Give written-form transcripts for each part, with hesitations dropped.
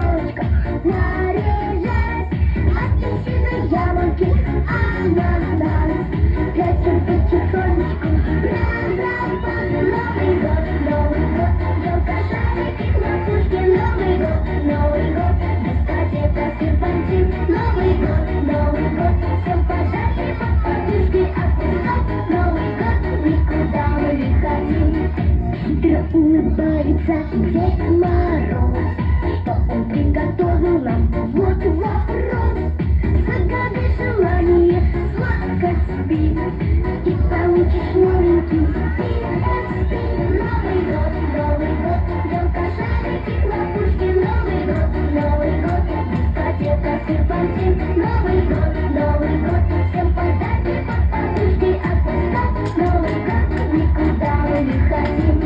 елочка наряжать. Апельсины, яблоки, ананас. Прячем потихонечку, разработ. Новый год, елка, шарики, хлопушки. Новый год, дискотека, серпантин. Новый год, всем пожарки, под подушки, отпускать. Новый год, никуда мы не ходим. Хитро улыбается Дед Мороз, что он приготовил нам, вот вопрос. Загадай желание, сладко спи, и получишь новенький PSP. Новый год, елка, шарики, хлопушки. Новый год, дискотека, серпантин. Новый год, всем подарки, под подушки, отпускать. Новый год, никуда мы не ходим.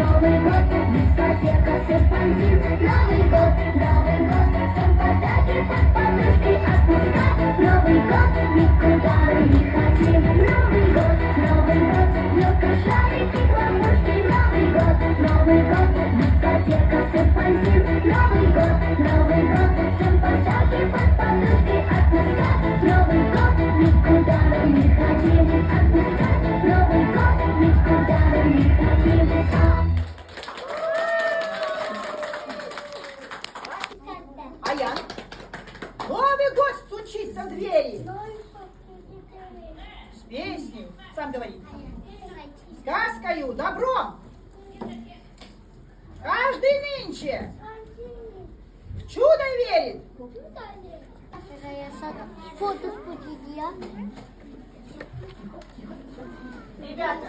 Новый год, дискотека, серпантин. Новый год, всем подарки, под подушки, отпускать. Новый год, никуда мы не хотим. Новый год, елка, шарики, хлопушки. Новый год, дискотека, серпантин. Новый год, всем подарки, под подушки, отпускать. Новый год, никуда мы не хотим. Отпускать. Новый год, никуда мы не хотим. А я? Новый год стучится в двери. С песней. Сам говори. Сказкою, добром. Каждый нынче в чудо верит. Фото спокійно. Ребята,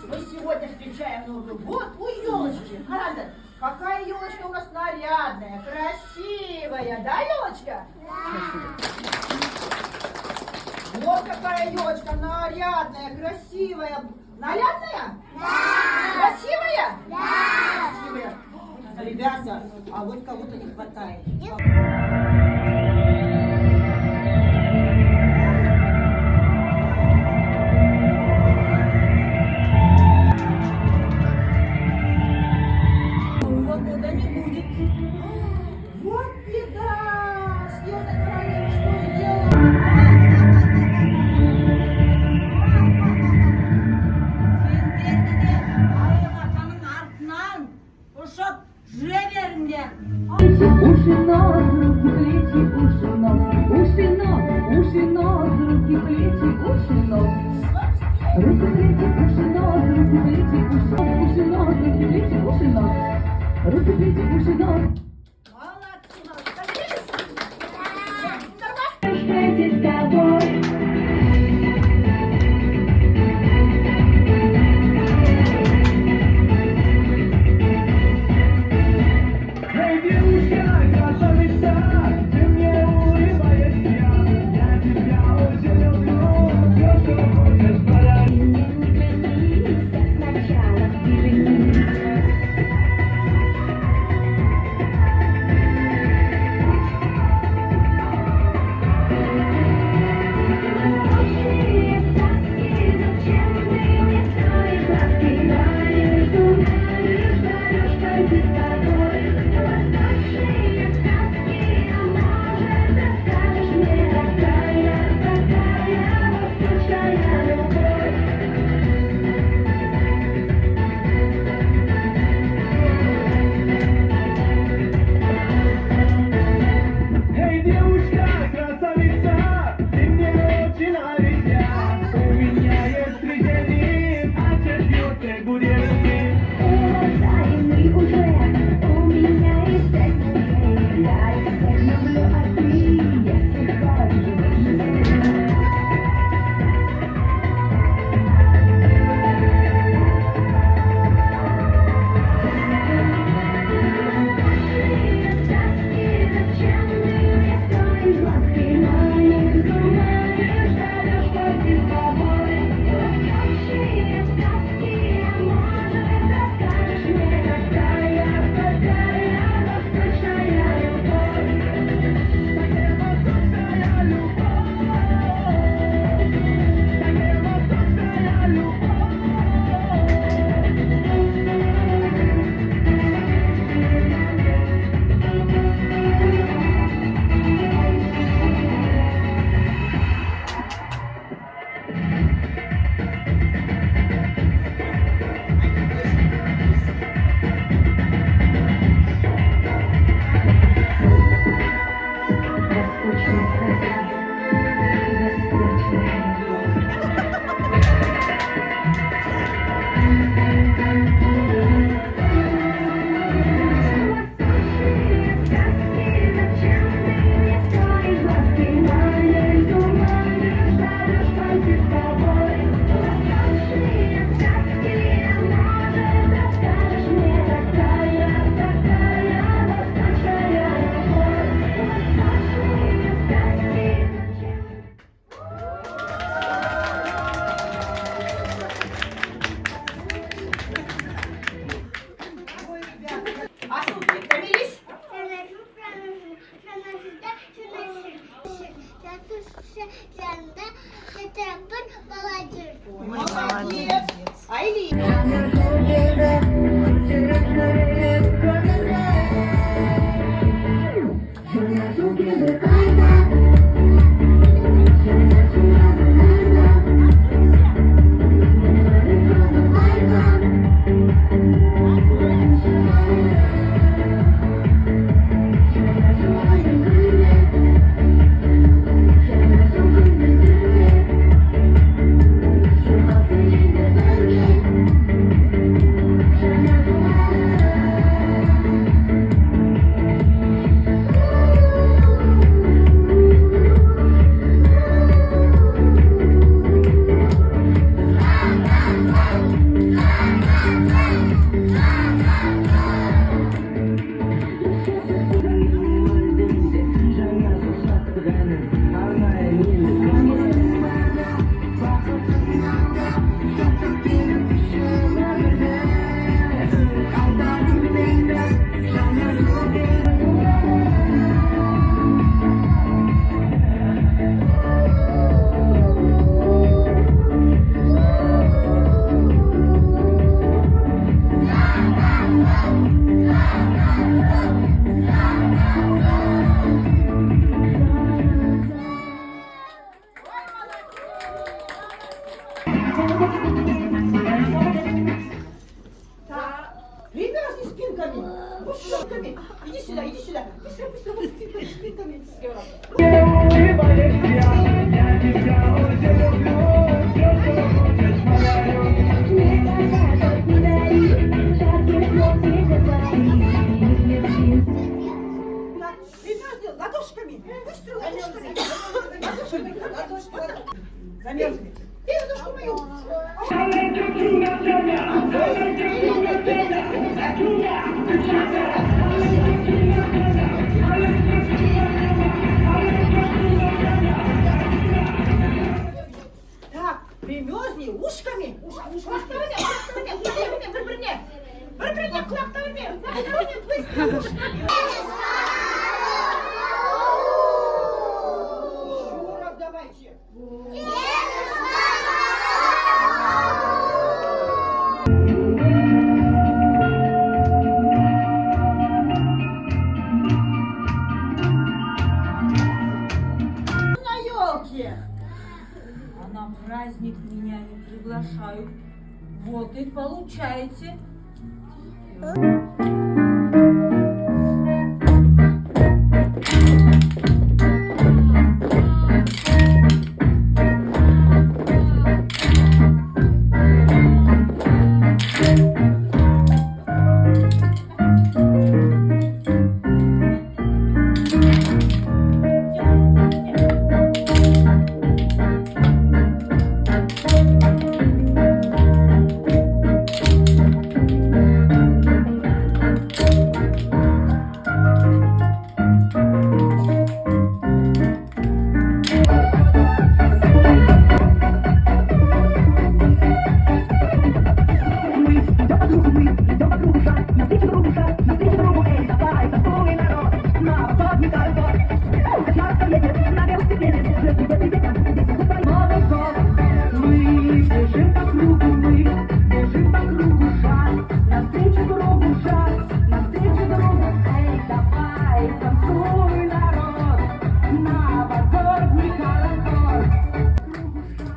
мы сегодня встречаем Новый год у елочки. Правда? Какая елочка у нас нарядная, красивая. Да, елочка? Да. Вот какая елочка нарядная, красивая. Нарядная? Да. Красивая? Да. Красивая. Ребята, а вот кого-то не хватает. Года не будет. Вот беда! Снежная королева что сделала? Уши нос, руки, плечи, уши нос, уши нос, руки, плечи, уши нос, руки, плечи, уши нос, руки, плечи, уши нос, руки, плечи, уши нос, руки, плечи, уши нос. Молодцы, молодцы. Прощайте с тобой. Примерзни спинками. Вот спинками. Иди сюда, иди сюда. Быстро, быстро, вот спинками. Так, примерзни ладошками. Быстро ладошками. Ладошками, ладошками. Замерзни. И ладошку мою. Так, примерзни ушками. Лактовыми, выпрыгни к лактовыми. Быстро ушками. Еще раз давайте. На елке. А на праздник меня не приглашают. Вот и получаете.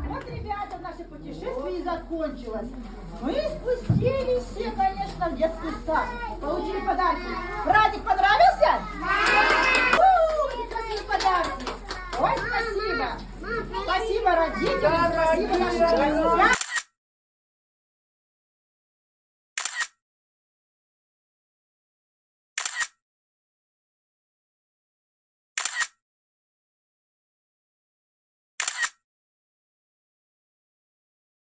Вот, ребята, наше путешествие закончилось. Мы спустились все, конечно, в детский сад. Получили подарки. Праздник понравился? Да! Красивые подарки. Ой, спасибо. Спасибо родителям, спасибо нашим друзьям.